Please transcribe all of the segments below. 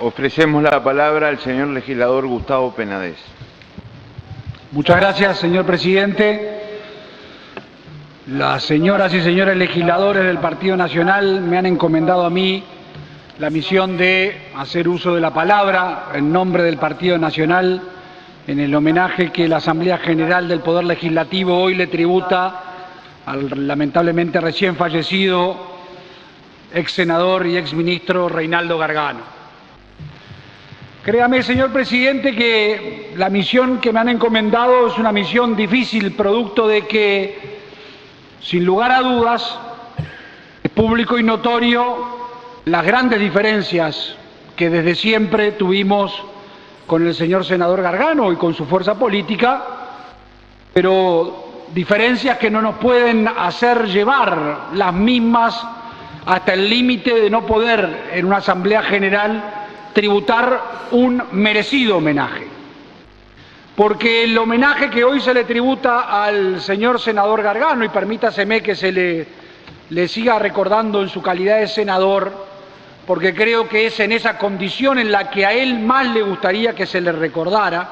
Ofrecemos la palabra al señor legislador Gustavo Penades. Muchas gracias, señor presidente. Las señoras y señores legisladores del Partido Nacional me han encomendado a mí la misión de hacer uso de la palabra en nombre del Partido Nacional en el homenaje que la Asamblea General del Poder Legislativo hoy le tributa al lamentablemente recién fallecido ex senador y ex ministro Reinaldo Gargano. Créame, señor presidente, que la misión que me han encomendado es una misión difícil, producto de que, sin lugar a dudas, es público y notorio las grandes diferencias que desde siempre tuvimos con el señor senador Gargano y con su fuerza política, pero diferencias que no nos pueden hacer llevar las mismas hasta el límite de no poder en una Asamblea General tributar un merecido homenaje. Porque el homenaje que hoy se le tributa al señor senador Gargano, y permítaseme que se le siga recordando en su calidad de senador, porque creo que es en esa condición en la que a él más le gustaría que se le recordara,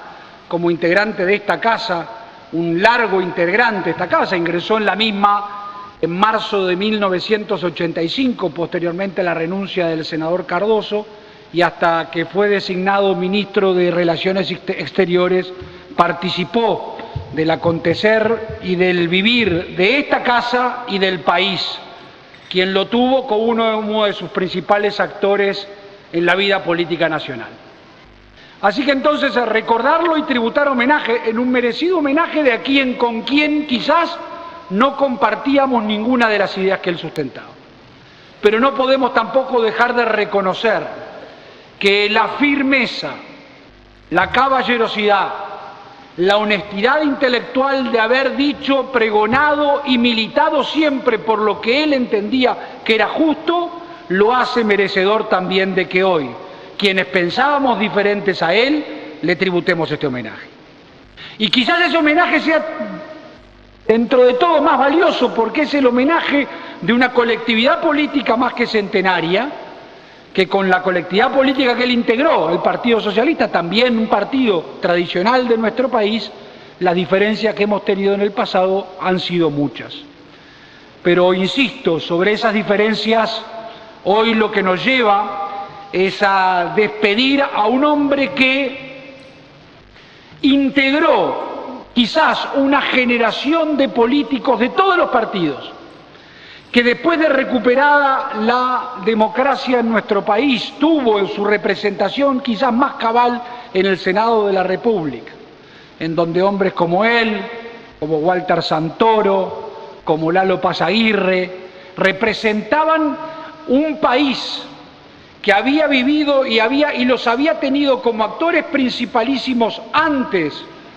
como integrante de esta casa, un largo integrante de esta casa, ingresó en la misma en marzo de 1985, posteriormente a la renuncia del senador Cardoso, y hasta que fue designado ministro de Relaciones Exteriores, participó del acontecer y del vivir de esta casa y del país, quien lo tuvo como uno de sus principales actores en la vida política nacional. Así que entonces recordarlo y tributar homenaje en un merecido homenaje de con quien quizás no compartíamos ninguna de las ideas que él sustentaba. Pero no podemos tampoco dejar de reconocer que la firmeza, la caballerosidad, la honestidad intelectual de haber dicho, pregonado y militado siempre por lo que él entendía que era justo, lo hace merecedor también de que hoy, quienes pensábamos diferentes a él, le tributemos este homenaje. Y quizás ese homenaje sea dentro de todo más valioso porque es el homenaje de una colectividad política más que centenaria, que con la colectividad política que él integró, el Partido Socialista, también un partido tradicional de nuestro país, las diferencias que hemos tenido en el pasado han sido muchas. Pero insisto, sobre esas diferencias, hoy lo que nos lleva es a despedir a un hombre que integró quizás una generación de políticos de todos los partidos, que después de recuperada la democracia en nuestro país tuvo en su representación quizás más cabal en el Senado de la República, en donde hombres como él, como Walter Santoro, como Lalo Pasaguirre, representaban un país que había vivido y los había tenido como actores principalísimos antes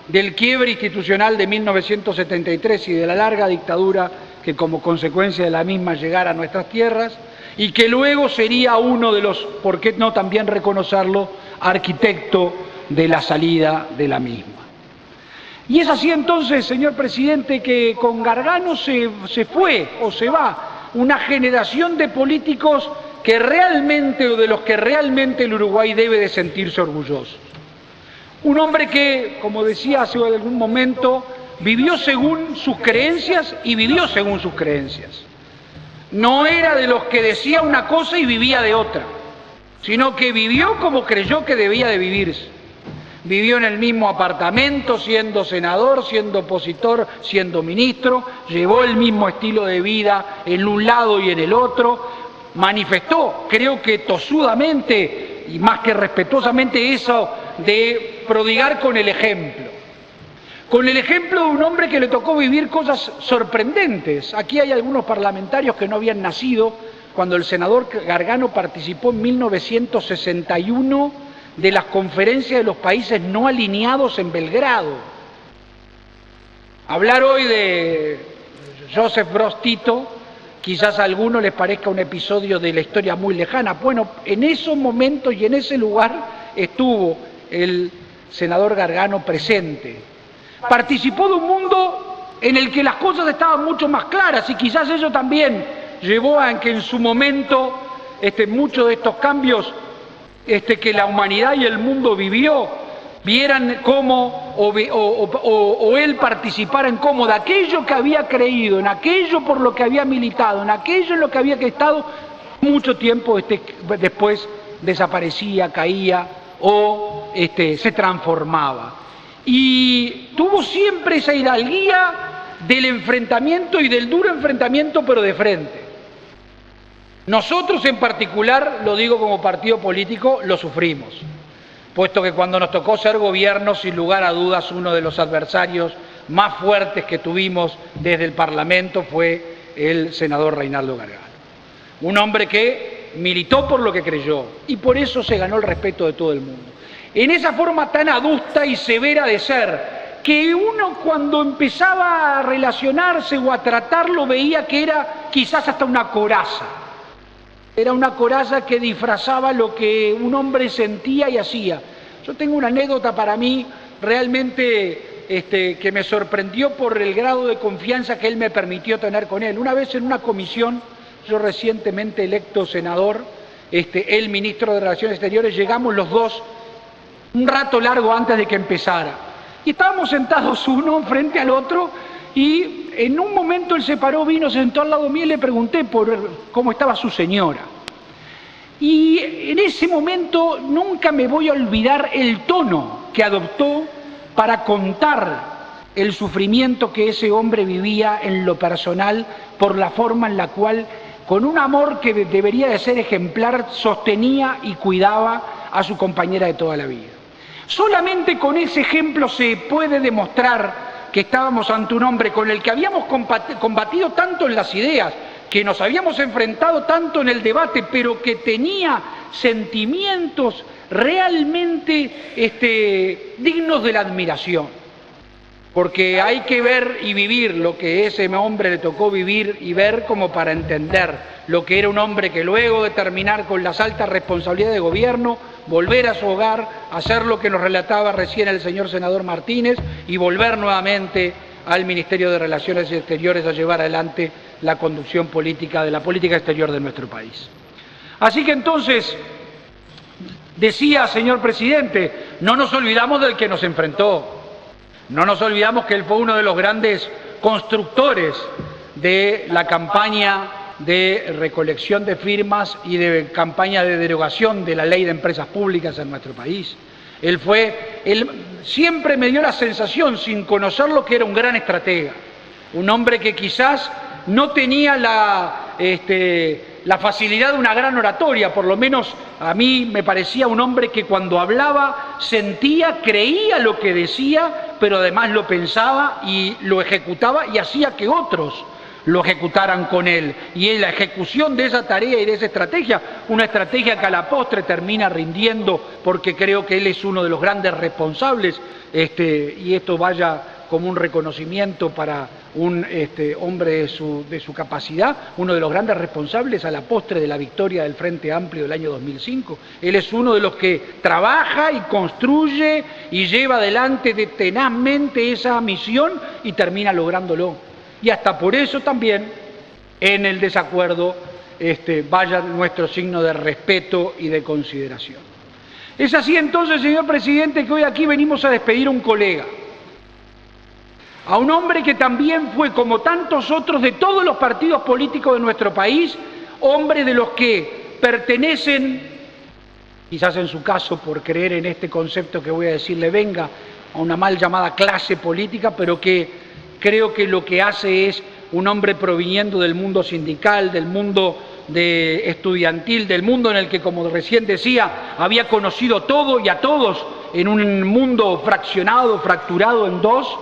del quiebre institucional de 1973 y de la larga dictadura que como consecuencia de la misma llegara a nuestras tierras, y que luego sería uno de los, ¿por qué no también reconocerlo?, arquitecto de la salida de la misma. Y es así entonces, señor presidente, que con Gargano se fue o se va una generación de políticos que realmente, o de los que realmente el Uruguay debe de sentirse orgulloso. Un hombre que, como decía hace algún momento, vivió según sus creencias y vivió según sus creencias. No era de los que decía una cosa y vivía de otra, sino que vivió como creyó que debía de vivirse. Vivió en el mismo apartamento, siendo senador, siendo opositor, siendo ministro, llevó el mismo estilo de vida en un lado y en el otro, manifestó, creo que tosudamente y más que respetuosamente, eso de prodigar con el ejemplo. Con el ejemplo de un hombre que le tocó vivir cosas sorprendentes. Aquí hay algunos parlamentarios que no habían nacido cuando el senador Gargano participó en 1961 de las conferencias de los países no alineados en Belgrado. Hablar hoy de Joseph Broz Tito, quizás a algunos les parezca un episodio de la historia muy lejana. Bueno, en esos momentos y en ese lugar estuvo el senador Gargano presente. Participó de un mundo en el que las cosas estaban mucho más claras y quizás eso también llevó a que en su momento muchos de estos cambios que la humanidad y el mundo vivió, vieran cómo, o él participara en cómo de aquello que había creído, en aquello por lo que había militado, en aquello en lo que había estado, mucho tiempo después desaparecía, caía o se transformaba. Y tuvo siempre esa hidalguía del enfrentamiento y del duro enfrentamiento, pero de frente. Nosotros en particular, lo digo como partido político, lo sufrimos, puesto que cuando nos tocó ser gobierno, sin lugar a dudas, uno de los adversarios más fuertes que tuvimos desde el Parlamento fue el senador Reinaldo Gargano. Un hombre que militó por lo que creyó y por eso se ganó el respeto de todo el mundo. En esa forma tan adusta y severa de ser, que uno cuando empezaba a relacionarse o a tratarlo veía que era quizás hasta una coraza. Era una coraza que disfrazaba lo que un hombre sentía y hacía. Yo tengo una anécdota para mí realmente que me sorprendió por el grado de confianza que él me permitió tener con él. Una vez en una comisión, yo recientemente electo senador, el ministro de Relaciones Exteriores, llegamos los dos un rato largo antes de que empezara. Y estábamos sentados uno frente al otro y en un momento él se paró, vino, se sentó al lado mío y le pregunté por cómo estaba su señora. Y en ese momento nunca me voy a olvidar el tono que adoptó para contar el sufrimiento que ese hombre vivía en lo personal por la forma en la cual, con un amor que debería de ser ejemplar, sostenía y cuidaba a su compañera de toda la vida. Solamente con ese ejemplo se puede demostrar que estábamos ante un hombre con el que habíamos combatido tanto en las ideas, que nos habíamos enfrentado tanto en el debate, pero que tenía sentimientos realmente dignos de la admiración. Porque hay que ver y vivir lo que ese hombre le tocó vivir y ver como para entender lo que era un hombre que luego de terminar con las altas responsabilidades de gobierno, volver a su hogar, hacer lo que nos relataba recién el señor senador Martínez y volver nuevamente al Ministerio de Relaciones Exteriores a llevar adelante la conducción política de la política exterior de nuestro país. Así que entonces, decía, señor presidente, no nos olvidamos del que nos enfrentó. No nos olvidamos que él fue uno de los grandes constructores de la campaña de recolección de firmas y de campaña de derogación de la ley de empresas públicas en nuestro país. Él siempre me dio la sensación, sin conocerlo, que era un gran estratega, un hombre que quizás no tenía la facilidad de una gran oratoria, por lo menos a mí me parecía un hombre que cuando hablaba sentía, creía lo que decía, pero además lo pensaba y lo ejecutaba y hacía que otros lo ejecutaran con él. Y en la ejecución de esa tarea y de esa estrategia, una estrategia que a la postre termina rindiendo, porque creo que él es uno de los grandes responsables, y esto vaya como un reconocimiento para un hombre de su capacidad, uno de los grandes responsables a la postre de la victoria del Frente Amplio del año 2005. Él es uno de los que trabaja y construye y lleva adelante tenazmente esa misión y termina lográndolo. Y hasta por eso también en el desacuerdo vaya nuestro signo de respeto y de consideración. Es así entonces, señor presidente, que hoy aquí venimos a despedir a un colega, a un hombre que también fue, como tantos otros de todos los partidos políticos de nuestro país, hombre de los que pertenecen, quizás en su caso por creer en este concepto que voy a decirle venga, a una mal llamada clase política, pero que creo que lo que hace es un hombre proviniendo del mundo sindical, del mundo estudiantil, del mundo en el que, como recién decía, había conocido todo y a todos en un mundo fraccionado, fracturado en dos.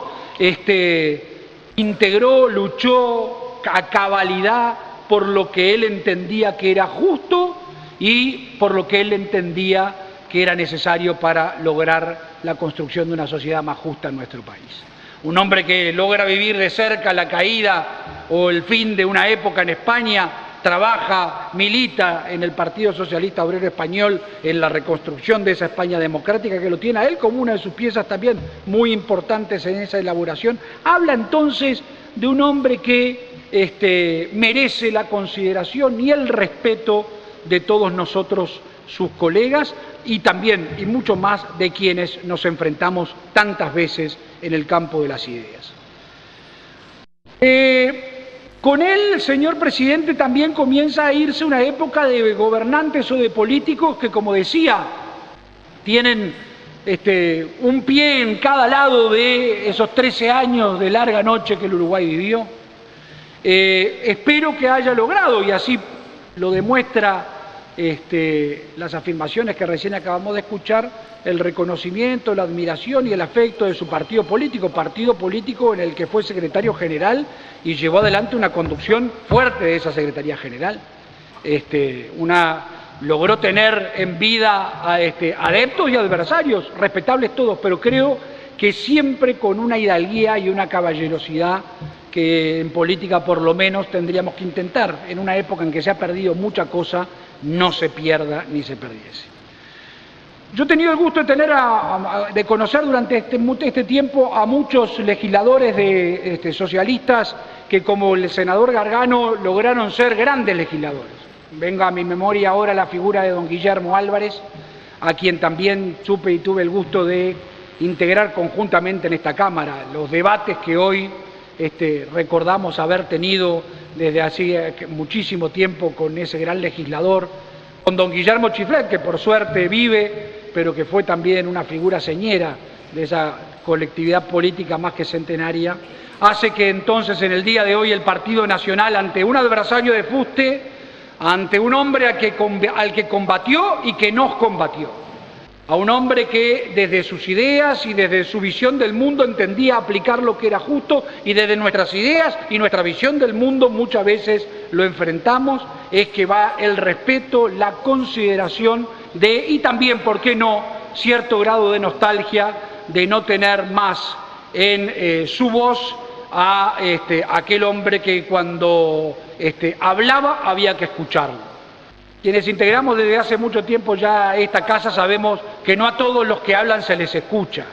Integró, luchó a cabalidad por lo que él entendía que era justo y por lo que él entendía que era necesario para lograr la construcción de una sociedad más justa en nuestro país. Un hombre que logra vivir de cerca la caída o el fin de una época en España, trabaja, milita en el Partido Socialista Obrero Español en la reconstrucción de esa España democrática, que lo tiene a él como una de sus piezas también muy importantes en esa elaboración. Habla entonces de un hombre que merece la consideración y el respeto de todos nosotros sus colegas y también, y mucho más, de quienes nos enfrentamos tantas veces en el campo de las ideas. Con él, señor presidente, también comienza a irse una época de gobernantes o de políticos que, como decía, tienen un pie en cada lado de esos 13 años de larga noche que el Uruguay vivió. Espero que haya logrado, y así lo demuestra las afirmaciones que recién acabamos de escuchar, el reconocimiento, la admiración y el afecto de su partido político en el que fue secretario general y llevó adelante una conducción fuerte de esa Secretaría General. Logró tener en vida a adeptos y adversarios, respetables todos, pero creo que siempre con una hidalguía y una caballerosidad que en política por lo menos tendríamos que intentar, en una época en que se ha perdido mucha cosa, no se pierda ni se perdiese. Yo he tenido el gusto de conocer durante este tiempo a muchos legisladores socialistas que, como el senador Gargano, lograron ser grandes legisladores. Venga a mi memoria ahora la figura de don Guillermo Álvarez, a quien también supe y tuve el gusto de integrar conjuntamente en esta Cámara. Los debates que hoy recordamos haber tenido desde hace muchísimo tiempo con ese gran legislador, con don Guillermo Chiflet, que por suerte vive, pero que fue también una figura señera de esa colectividad política más que centenaria, hace que entonces en el día de hoy el Partido Nacional, ante un adversario de fuste, ante un hombre al que combatió y que nos combatió, a un hombre que desde sus ideas y desde su visión del mundo entendía aplicar lo que era justo, y desde nuestras ideas y nuestra visión del mundo muchas veces lo enfrentamos, es que va el respeto, la consideración y también, ¿por qué no?, cierto grado de nostalgia de no tener más en su voz a aquel hombre que cuando hablaba había que escucharlo. Quienes integramos desde hace mucho tiempo ya esta casa sabemos que no a todos los que hablan se les escucha,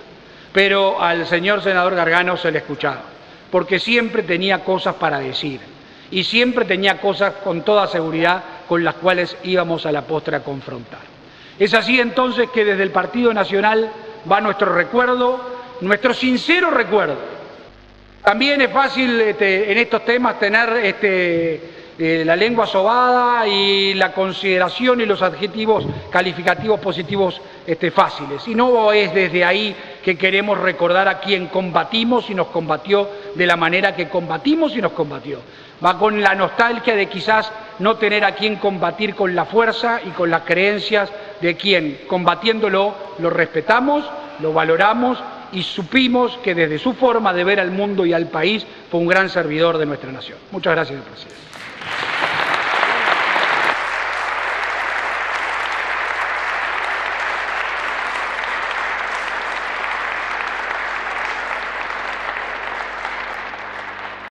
pero al señor senador Gargano se le escuchaba, porque siempre tenía cosas para decir y siempre tenía cosas con toda seguridad con las cuales íbamos a la postre a confrontar. Es así entonces que desde el Partido Nacional va nuestro recuerdo, nuestro sincero recuerdo. También es fácil en estos temas tener la lengua sobada y la consideración y los adjetivos calificativos positivos fáciles. Y no es desde ahí que queremos recordar a quien combatimos y nos combatió de la manera que combatimos y nos combatió. Va con la nostalgia de quizás no tener a quien combatir con la fuerza y con las creencias de quien, combatiéndolo, lo respetamos, lo valoramos y supimos que desde su forma de ver al mundo y al país fue un gran servidor de nuestra nación. Muchas gracias, señor presidente.